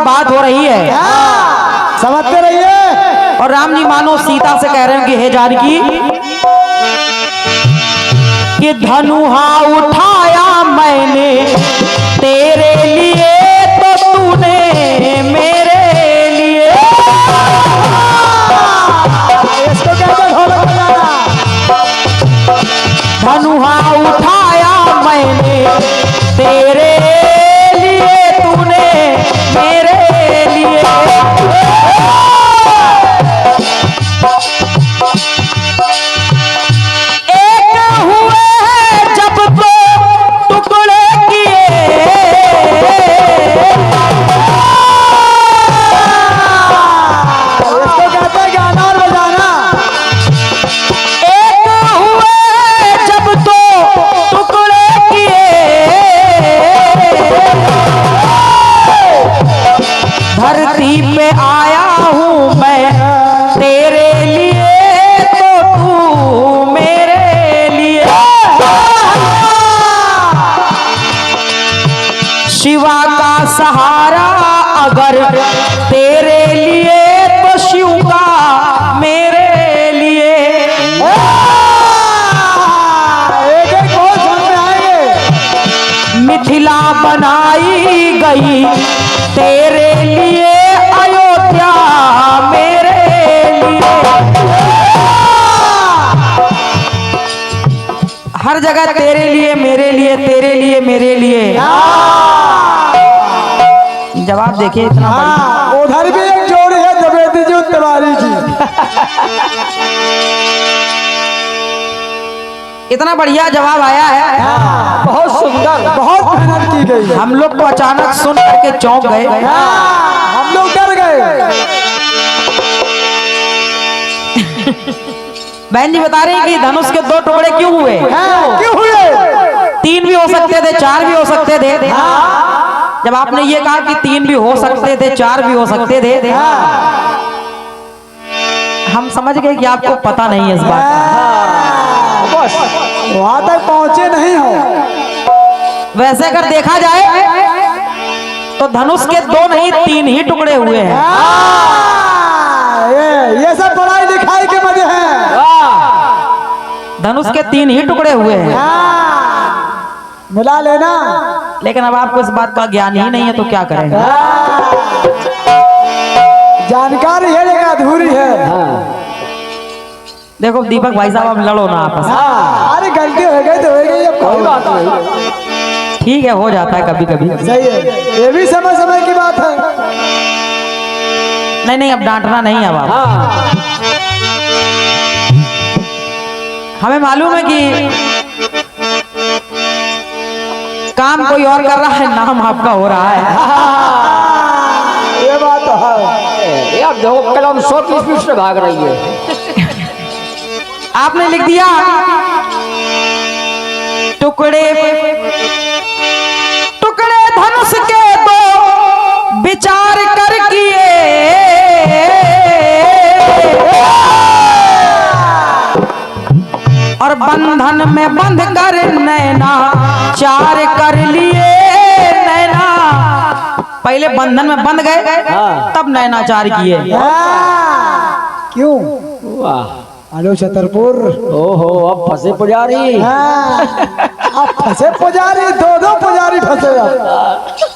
बात हो रही है, समझते रहिए। और राम जी मानो सीता से कह रहे हैं कि हे जानकी, कि धनुहा उठाया मैंने तेरे लिए तो तूने मेरे लिए। इसको कहते ढोलक बजाना। धनुहा उठाया मैंने तेरे लिए तूने मेरे लिए। एक हुए जब तो टुकड़े किए, इसको कहते हैं गाना और बजाना। एक हुए जब तो टुकड़े किए, धरती पे आया हूँ मैं तेरे लिए तो तू मेरे लिए। शिवा का सहारा अगर तेरे लिए तो शिव का मेरे लिए। एक एक बोल समझ में आएंगे। मिथिला बनाई गई तेरे लिए, अयोध्या मेरे लिए। हर जगह तेरे लिए मेरे लिए, तेरे लिए मेरे लिए। जवाब देखिए इतना बढ़िया। उधर भी एक जोड़ी है जबेदी जी तिवारी की। इतना बढ़िया जवाब आया है, बहुत सुंदर, बहुत मेहनत की गई है। हम लोग को अचानक सुन करके चौंक गए। हम लोग डर गए। बहन जी बता रही कि धनुष के दो टुकड़े क्यों हुए? क्यों हुए? 3 भी हो सकते थे, 4 भी हो सकते थे। जब आपने ये कहा कि 3 भी हो सकते थे, 4 भी हो सकते थे, हम समझ गए कि आपको पता नहीं है इस बात का। बस वहां तक पहुंचे नहीं हो। वैसे अगर देखा जाए तो धनुष के 2 नहीं 3 ही टुकड़े हुए हैं। ये सब पढ़ाई लिखाई के मजे हैं। धनुष के 3 ही टुकड़े हुए हैं। मिला लेना। लेकिन अब आपको इस बात का ज्ञान ही नहीं है तो क्या करेंगे? जानकारी है लेकिन अधूरी है। देखो दीपक भाई साहब, अब लड़ो ना आपस में। अरे गलती हो गई तो हो गई, अब कोई बात नहीं। ठीक है, हो जाता है कभी कभी। सही है, ये भी समय समय की बात है। नहीं नहीं, अब डांटना नहीं है अब आप। हमें मालूम है कि काम कोई और कर रहा है, नाम आपका हो रहा है। ये बात तो है यार, देखो कलम 100 की स्पीड से भाग रही है। आपने लिख दिया टुकड़े टुकड़े धनुष के 2 विचार कर किए, और बंधन में बंध कर नैना 4 कर लिए। नैना पहले बंधन में बंध गए, तब नैना 4 किए। क्यों? वाह, हेलो छतरपुर। ओहो, अब फंसे पुजारी। अब फंसे पुजारी, दो पुजारी फंसे अब।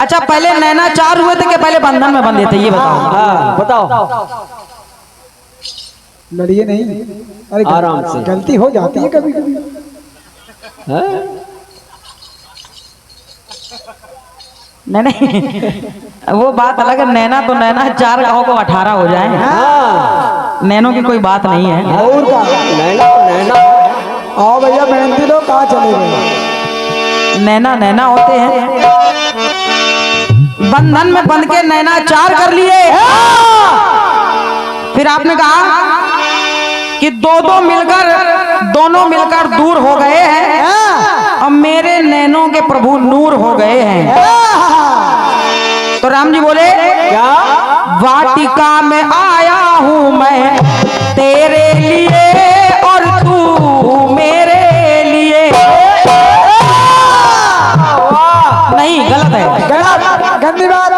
अच्छा, पहले नैना 4 हुए थे कि पहले बंधन में बंधे थे, ये बताओ। हाँ, बताओ। लड़िए नहीं। अरे आराम से। गलती हो जाती है कभी कभी। नहीं नहीं, वो बात अलग है। नैना तो नैना, 4 कहो को 18 हो जाए। नैनो की कोई बात नहीं है। और का नैना नैना। आओ भैया, मेहनती लोग कहाँ चले गए? नैना नैना होते हैं। बंधन में बंध के नैना 4 कर लिए। फिर आपने कहा कि दोनों मिलकर दूर हो गए हैं, और मेरे नैनों के प्रभु नूर हो गए हैं। तो राम जी बोले, क्या? वाटिका में आया हूं मैं तेरे लिए, और तू मेरे लिए। नहीं, गलत है। गंदी बात।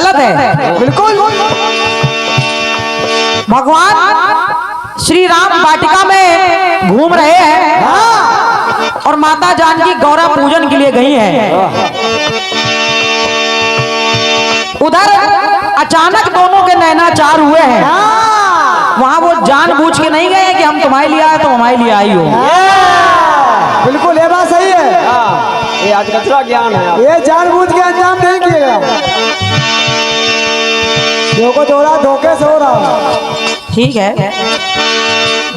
गलत है। बिल्कुल। भगवान श्री राम वाटिका में घूम रहे हैं और माता जानकी गौरा पूजन के लिए गई है। उधर अचानक दोनों के नैनाचार हुए हैं। वहां वो जानबूझ के नहीं गए कि हम तुम्हारे लिए आए तो हमारे लिए आई हो। बिल्कुल ये बात सही है। ये आज कचरा ज्ञान है। ये जानबूझ के अंजाम नहीं किएगा। देखो जोड़ा धोखे से हो रहा। ठीक है,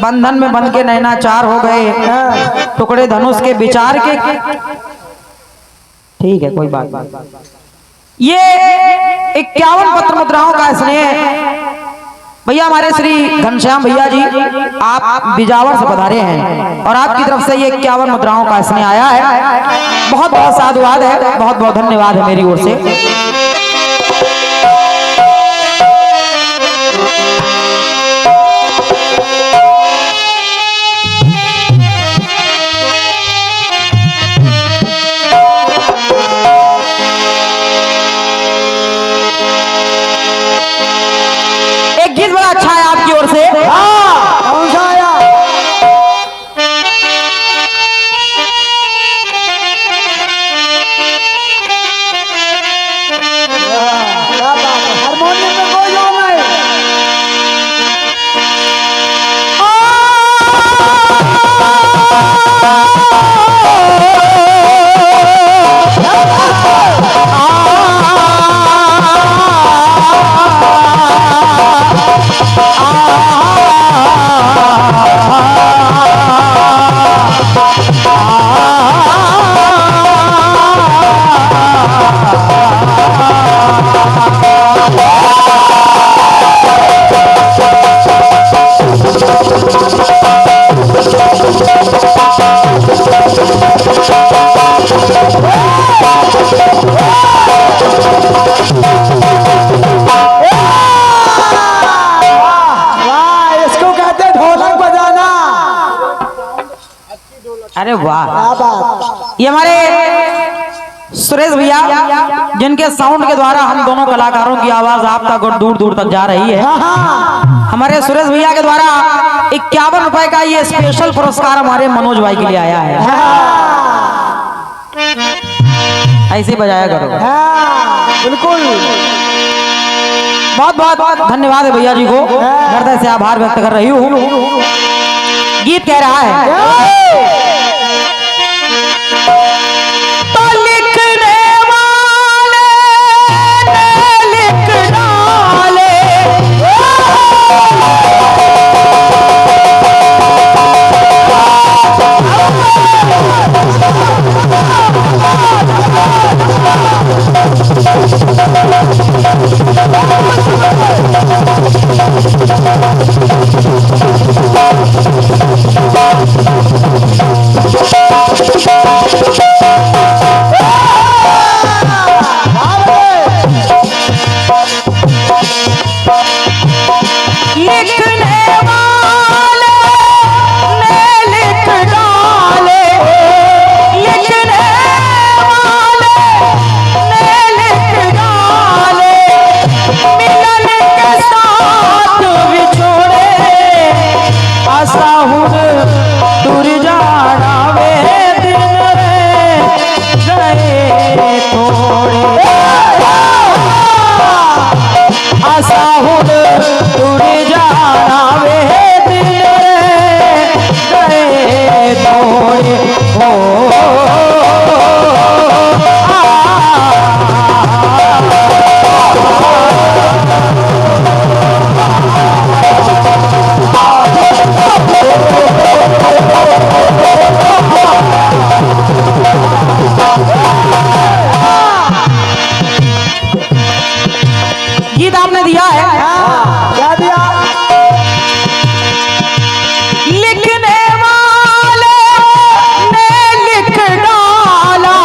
बंधन में बंध के नैनाचार हो गए, टुकड़े धनुष के विचार के। ठीक है, कोई बात नहीं। ये 51 पत्र मुद्राओं का स्नेह भैया हमारे श्री घनश्याम भैया जी आप बिजावर से पधारे हैं और आपकी तरफ से ये 51 मुद्राओं का स्नेह आया है। बहुत बहुत साधुवाद है, बहुत बहुत धन्यवाद है मेरी ओर से। एक गीत बड़ा अच्छा है आपकी ओर से। कौन सा आया? क्या बात है, हारमोनियम में कोई जोर नहीं। अरे वाह, क्या बात। ये हमारे सुरेश भैया जिनके साउंड के द्वारा हम दोनों कलाकारों की आवाज आप तक और दूर दूर तक जा रही है। हमारे सुरेश भैया के द्वारा 51 रुपए का ये स्पेशल पुरस्कार हमारे मनोज भाई के लिए आया है। ऐसे बजाया करो। बिल्कुल। बहुत बहुत धन्यवाद है भैया जी को, हृदय से आभार व्यक्त कर रही हूँ। गीत कह रहा है तो लिखने वाले ने लिख डाले, गीत आपने दिया है। क्या दिया? लिखने वाले ने लिख डाला,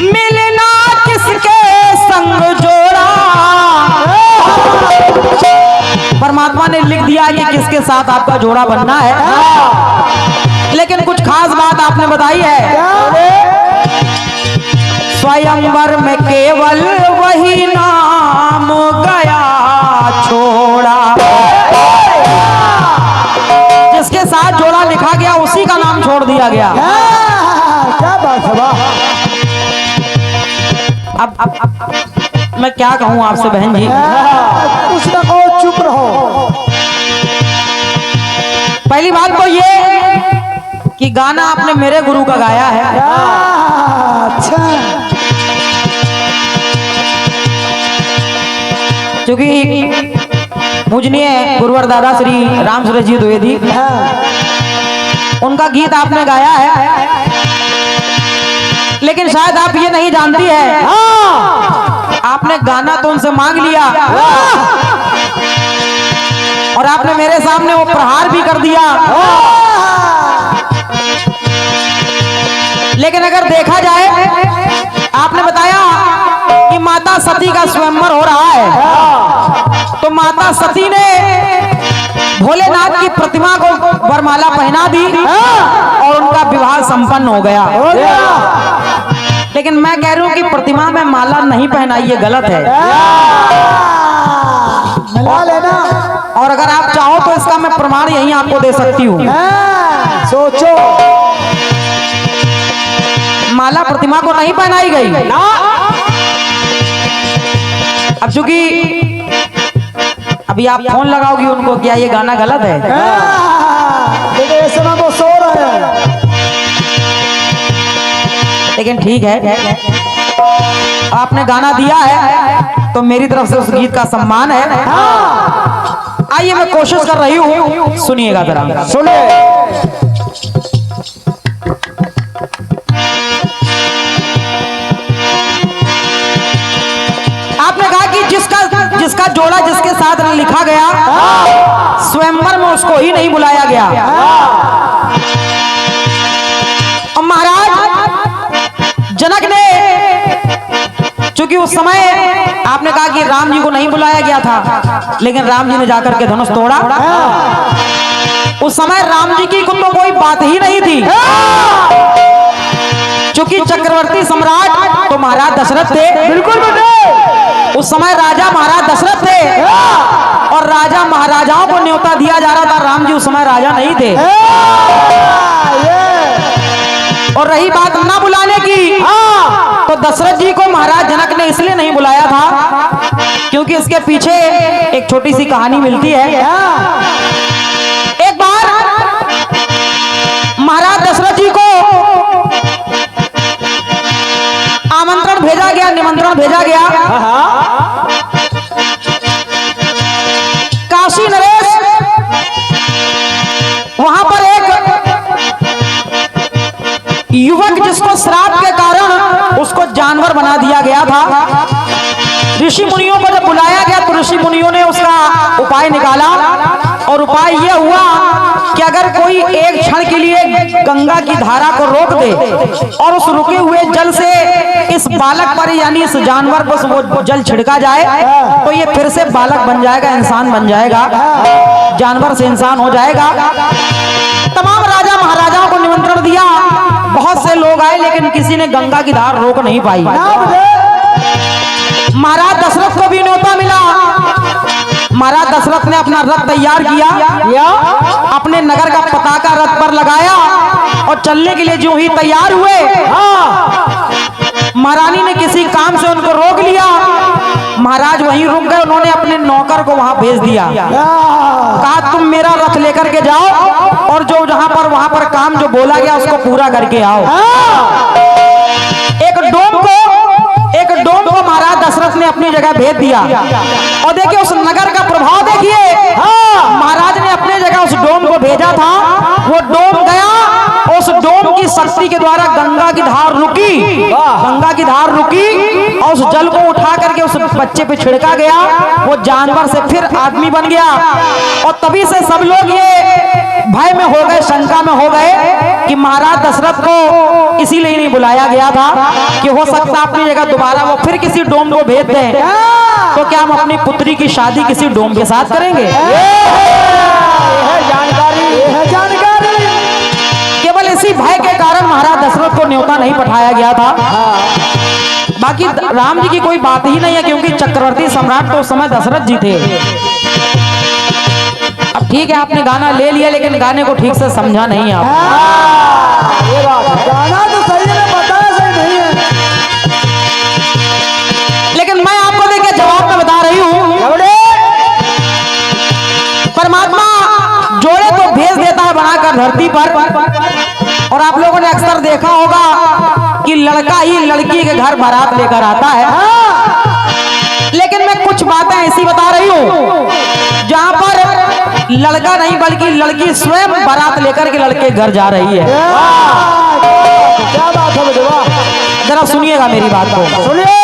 मिलना किसके संग जोड़ा। परमात्मा ने लिख दिया कि किसके साथ आपका जोड़ा बनना है, लेकिन कुछ खास बात आपने बताई है। स्वयंवर में केवल वही नाम गया छोड़ा। जिसके साथ जोड़ा लिखा गया उसी का नाम छोड़ दिया गया। क्या बात है वाह। अब मैं क्या कहूं आपसे बहन जी। कुछ ना कहो, चुप रहो। पहली बात तो ये कि गाना आपने मेरे गुरु का गाया है। अच्छा। क्योंकि पूजनीय गुरुवर दादा श्री राम सूरज जी द्विवेदी, उनका गीत आपने गाया है, लेकिन शायद आप ये नहीं जानती है, आपने गाना तो उनसे मांग लिया और आपने मेरे सामने वो प्रहार भी कर दिया। लेकिन अगर देखा जाए, आपने बताया कि माता सती का स्वयंवर हो रहा है, तो माता सती ने भोलेनाथ की प्रतिमा को वरमाला पहना दी और उनका विवाह संपन्न हो गया। लेकिन मैं कह रही हूं कि प्रतिमा में माला नहीं पहनाई, ये गलत है। मिला लेना। और अगर आप चाहो तो इसका मैं प्रमाण यहीं आपको दे सकती हूँ। सोचो। माला प्रतिमा को नहीं पहनाई गई। अब चूंकि अभी आप फोन लगाओगी उनको, क्या ये गाना गलत है? इस समय वो सो रहे हैं। लेकिन ठीक है, आपने गाना दिया है तो मेरी तरफ से उस गीत का सम्मान है। आइए मैं कोशिश कर रही हूँ, सुनिएगा जरा। सुनिए। आपने कहा कि जिसका जोड़ा जिसके साथ लिखा गया, स्वयंवर में उसको ही नहीं बुलाया गया। और महाराज जनक ने, चूंकि उस समय आपने कहा कि राम जी को नहीं बुलाया गया था, लेकिन राम जी ने जाकर के धनुष तोड़ा। उस समय राम जी की तो कोई बात ही नहीं थी, चूंकि चक्रवर्ती सम्राट तो महाराज दशरथ थे। बिल्कुल उस समय राजा महाराज दशरथ थे और राजा महाराजाओं को न्योता दिया जा रहा था। राम जी उस समय राजा नहीं थे। और रही बात ना बुलाने की, तो दशरथ जी को महाराज जनक ने इसलिए नहीं बुलाया था क्योंकि इसके पीछे एक छोटी सी कहानी मिलती है। एक बार महाराज दशरथ जी को आमंत्रण भेजा गया, निमंत्रण भेजा गया। काशी नरेश, वहां पर एक युवक जिसको श्राप के कारण उसको जानवर बना दिया गया था। ऋषि मुनियों को जब बुलाया गया तो ऋषि मुनियों ने उसका उपाय निकाला और उपाय यह हुआ कि अगर कोई एक क्षण के लिए गंगा की धारा को रोक दे और उस रुके हुए जल से इस बालक पर यानी इस जानवर पर वो जल छिड़का जाए तो ये फिर से बालक बन जाएगा, इंसान बन जाएगा, जानवर से इंसान हो जाएगा। तमाम राजा महाराजाओं को निमंत्रण दिया, बहुत से लोग आए, लेकिन किसी ने गंगा की धार रोक नहीं पाई। महाराज दशरथ को भी न्योता मिला। महाराज दशरथ ने अपना रथ तैयार किया, अपने नगर का पताका रथ पर लगाया और चलने के लिए जो ही तैयार हुए, महारानी ने किसी काम से उनको रोक लिया। महाराज वहीं रुक गए। उन्होंने अपने नौकर को वहां भेज दिया, कहा तुम मेरा रथ लेकर के जाओ और जो जहां पर वहां पर काम जो बोला गया उसको पूरा करके आओ। एक डोम को महाराज दशरथ ने अपनी जगह भेज दिया और देखिए उस नगर का प्रभाव देखिए। महाराज ने अपने जगह उस डोम को भेजा था, वो डोम गया, उस डोम की शक्ति के द्वारा गंगा की धार रुकी, गंगा की धार रुकी और उस जल को उठा करके उस बच्चे पे छिड़का गया। वो जानवर से फिर आदमी बन गया और तभी से सब लोग ये भय में हो गए, शंका में हो गए कि महाराज दशरथ को इसीलिए नहीं बुलाया गया था कि हो सकता अपनी जगह दोबारा वो फिर किसी डोम को भेज दें, तो क्या हम अपनी पुत्री की शादी किसी डोम के साथ करेंगे? जानकारी केवल इसी भय के कारण महाराज दशरथ को को न्योता नहीं पठाया गया था। बाकी राम जी की कोई बात ही नहीं है, क्योंकि चक्रवर्ती सम्राट तो उस समय दशरथ जी थे। अब ठीक है, आपने गाना ले लिया, लेकिन गाने को ठीक से समझा नहीं आप। ये बात है, गाना तो सही है, बताया सही नहीं है। लेकिन मैं आपको देखिए जवाब में बता रही हूँ, परमात्मा जोड़े तो भेज देता है बनाकर धरती पर, और आप लोगों ने अक्सर देखा होगा कि लड़का ही लड़की के घर बारात लेकर आता है। लेकिन मैं कुछ बातें ऐसी बता रही हूँ जहां पर लड़का नहीं बल्कि लड़की स्वयं बारात लेकर के लड़के घर जा रही है। क्या बात है बेटे, वाह। जरा सुनिएगा मेरी बात को, सुनिए।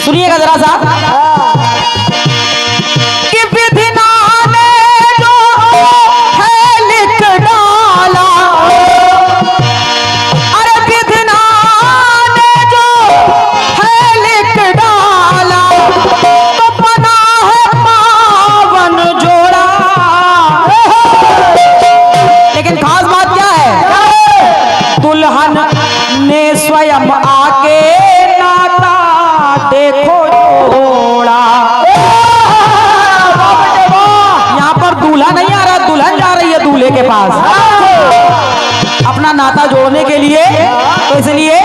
सुनिएगा जरा सा, कि विधि ने जो है लिख डाला, अरे विधि ने जो है लिख डाला, तो बना है पावन जोड़ा। लेकिन खास बात क्या है, दुल्हन ने स्वयं आके नाता देखो जोड़ा। यहाँ पर दूल्हा नहीं आ रहा, दुल्हन जा रही है दूल्हे के पास अपना नाता जोड़ने के लिए। तो इसलिए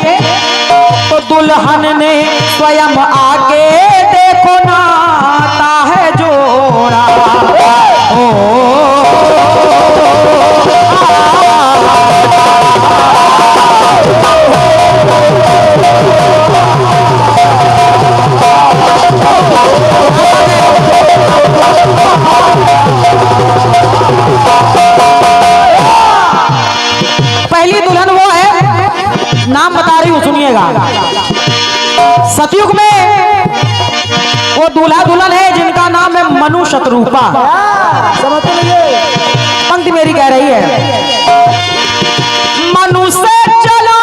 तो दुल्हन ने स्वयं आके देखो नाता है जोड़ा। पहली दुल्हन वो है, नाम बता रही हूं सुनिएगा। सतयुग में वो दूल्हा दुल्हन है जिनका नाम है मनु शतरूपा। समझ लीजिए, पंक्ति मेरी कह रही है, मनु से चला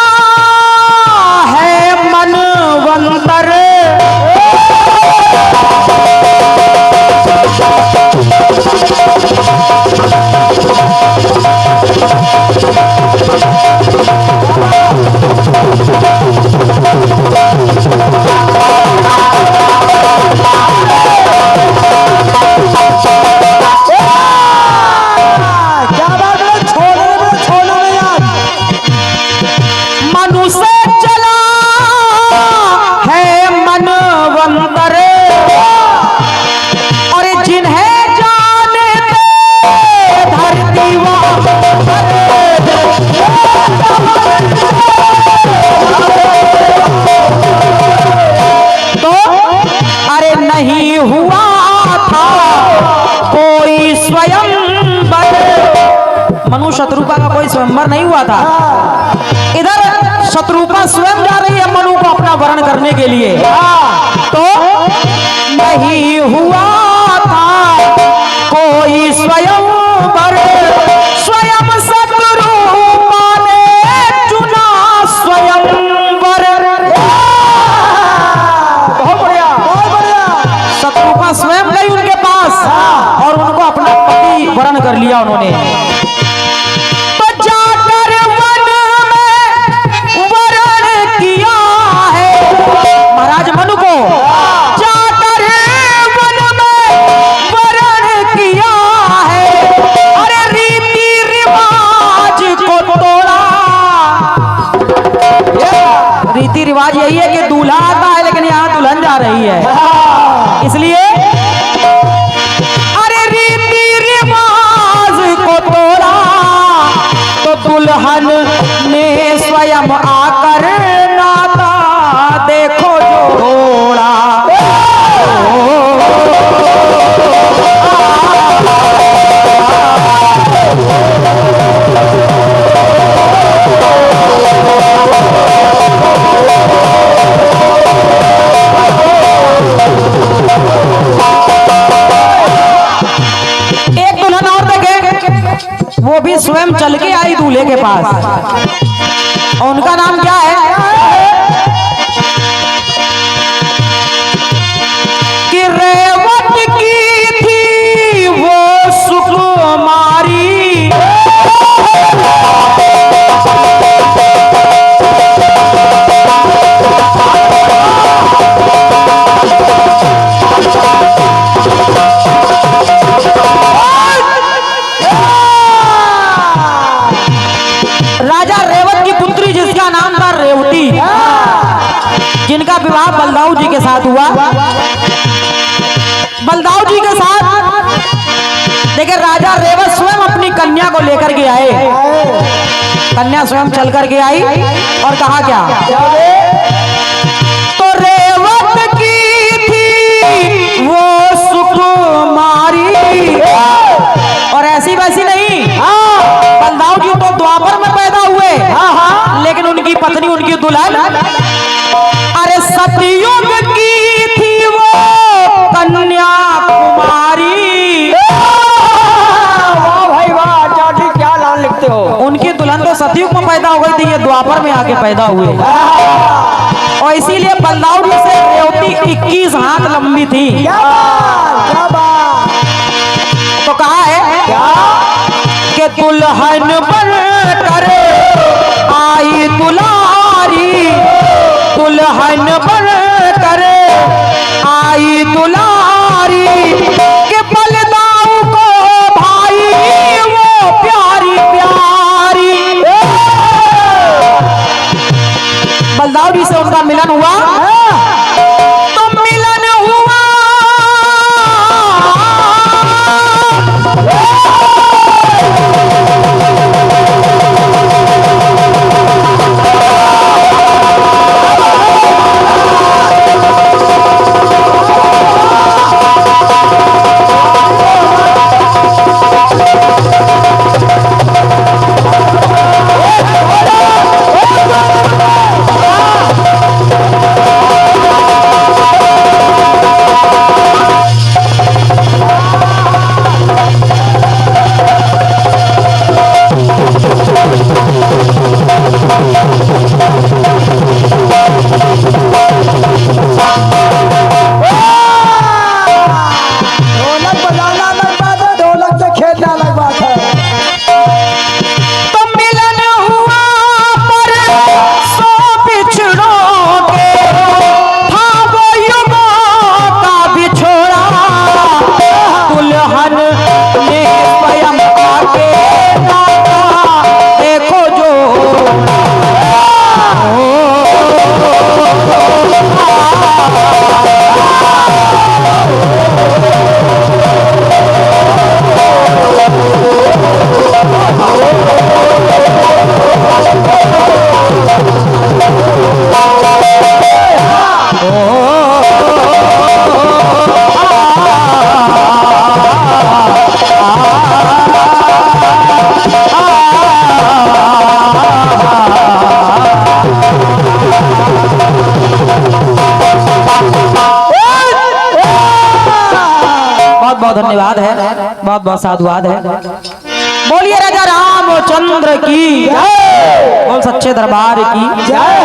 है मनवंतर, नहीं हुआ था कोई स्वयंवर। मनु शत्रुपा का कोई स्वयंवर नहीं हुआ था। इधर शत्रुपा स्वयं जा रही है मनु को अपना वरण करने के लिए, तो नहीं हुआ था कोई स्वयंवर। स्वयं शत्रुपा ने चुना स्वयंवर। बहुत बढ़िया, बहुत बढ़िया। शत्रुपा स्वयं गई उनके पास और उनको अपना पति वरण कर लिया उन्होंने। तो जाकर वन में वरण किया है महाराज मनु को, जाकर वन में वरण किया है। अरे रीति रिवाज को तोड़ा। रीति रिवाज यही है कि दूल्हा आता है लेकिन यहाँ दुल्हन जा रही है, इसलिए दूल्हे के पास, और उनका नाम क्या है कि रेवत की थी वो सुकुमारी। राजा रेवत की पुत्री जिसका नाम था रेवती, जिनका विवाह बलदाऊ जी के साथ हुआ। बलदाऊ जी के साथ देखिए राजा रेवत स्वयं अपनी कन्या को लेकर के आए। कन्या स्वयं चल करके आई और कहा क्या, तो रेवत की थी वो सुकुमारी। और ऐसी वैसी नहीं, बलदाऊ जी तो द्वापर में पैदा हुए, लेकिन उनकी पत्नी उनकी दुल्हन अरे सतयुग की थी वो कन्या कुमारी। वाह भाई वाह, चाची क्या नाम लिखते हो। उनकी दुल्हन तो सतयुग में पैदा हो गई थी, ये द्वापर में आके पैदा हुए, और इसीलिए बलदाऊ जी से रेवती 21 हाथ लंबी थी। क्या बात। तो कहा है कि दुल्हन बन कर आई दुलारी, दुल्हन बन कर आई दुलारी, कि बलदाऊ को भाई वो प्यारी प्यारी। बलदाऊ जी से उनका मिलन हुआ, तो मिलन हुआ बहुत धन्यवाद है, बहुत बहुत साधुवाद है। बोलिए राजा रामचंद्र की जय, बोल सच्चे दरबार की जय।